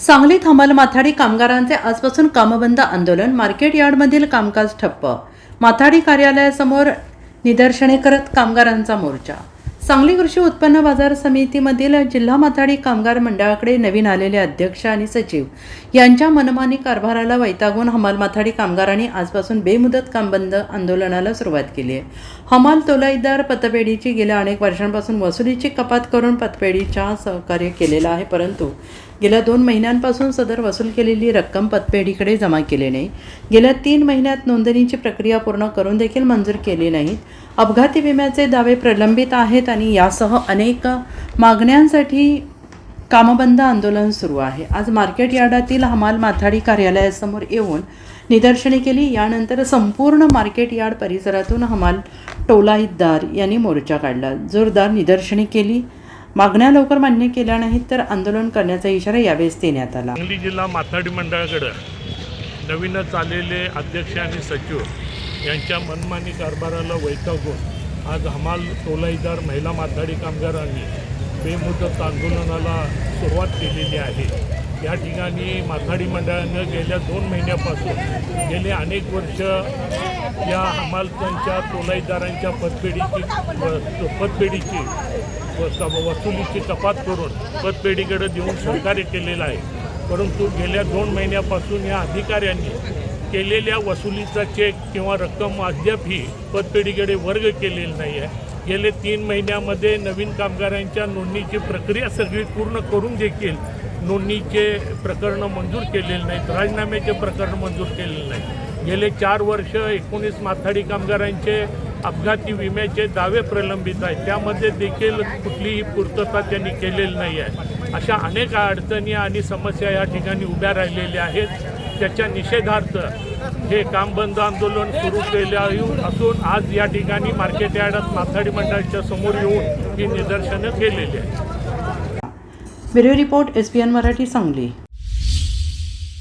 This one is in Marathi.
सांगलीत हमाल माथाडी कामगारांचे आजपासून कामबंद आंदोलन, मार्केट यार्डमधील कामकाज ठप्प, माथाडी कार्यालयासमोर निदर्शने करत कामगारांचा मोर्चा। सांगली कृषी उत्पन्न बाजार समितीमधील जिल्हा माथाडी कामगार मंडळाकडे नवीन आलेले अध्यक्ष आणि सचिव यांच्या मनमानी कारभाराला वैतागून हमाल माथाडी कामगारांनी आजपासून बेमुदत कामबंद आंदोलनाला सुरुवात केली आहे। हमाल तोलाईदार पतपेढीची गेल्या अनेक वर्षांपासून वसुलीची कपात करून पतपेढीच्या सहकार्य केलेलं आहे, परंतु गेल्या 2 महिन्यांपासून सदर वसूल केलेली रक्कम पतपेढीकडे जमा केली नाही। गेल्या 3 महिन्यात नोंदणीची प्रक्रिया पूर्ण करून देखील मंजूर केली नाही। अपघाती विम्याचे दावे प्रलंबित आहेत आणि यासह अनेक मागण्यांसाठी कामबंद आंदोलन सुरू आहे। आज मार्केट यार्डातील हमाल माथाडी कार्यालयासमोर येऊन निदर्शने केली। यानंतर संपूर्ण मार्केट यार्ड परिसरातून हमाल टोलाईदार यांनी मोर्चा काढला, जोरदार निदर्शने केली। मागण्या लवकर मान्य केल्या नाहीत तर आंदोलन करण्याचा इशारा यावेळेस देण्यात आला। सांगली जिल्हा माथाडी मंडळाकडे नवीनच आलेले अध्यक्ष आणि सचिव यांच्या मनमानी कारभाराला वैतागून आज हमाल तोलाईदार महिला माथाडी कामगारांनी बेमुदत आंदोलनाला सुरुवात केलेली आहे। या ठिकाणी माथाडी मंडळानं गेल्या 2 महिन्यापासून गेले अनेक वर्ष या हमालच्या तोलाईदारांच्या पतपेढीची वसुलीची कपात करून पतपेढीकडे देऊन सहकार्य केलेलं आहे, परंतु गेल्या 2 महिन्यापासून या अधिकाऱ्यांनी केलेल्या वसुलीचा चेक किंवा रक्कम अद्यापही पतपेढीकडे वर्ग केलेली नाही आहे। गेले 3 महिन्यामध्ये नवीन कामगारांच्या नोंदणीची प्रक्रिया सगळी पूर्ण करून देखील नोंदणीचे प्रकरणं मंजूर केलेले नाहीत, राजीनाम्याचे प्रकरण मंजूर केलेले नाही। गेले 4 वर्ष 19 माथाडी कामगारांचे अपघाती विम्याचे दावे प्रलंबित आहेत, त्यामध्ये देखील कुठलीही पूर्तता त्यांनी केलेली नाही आहे। अशा अनेक अडचणी आणि समस्या या ठिकाणी उभ्या राहिलेल्या आहेत। त्याच्या निषेधार्थ हे कामबंद आंदोलन सुरू केले असून आज या ठिकाणी मार्केट यार्डात माथाडी मंडळाच्या समोर येऊन ही निदर्शनं केलेली आहेत। Bureau report SPN Marathi Sangli.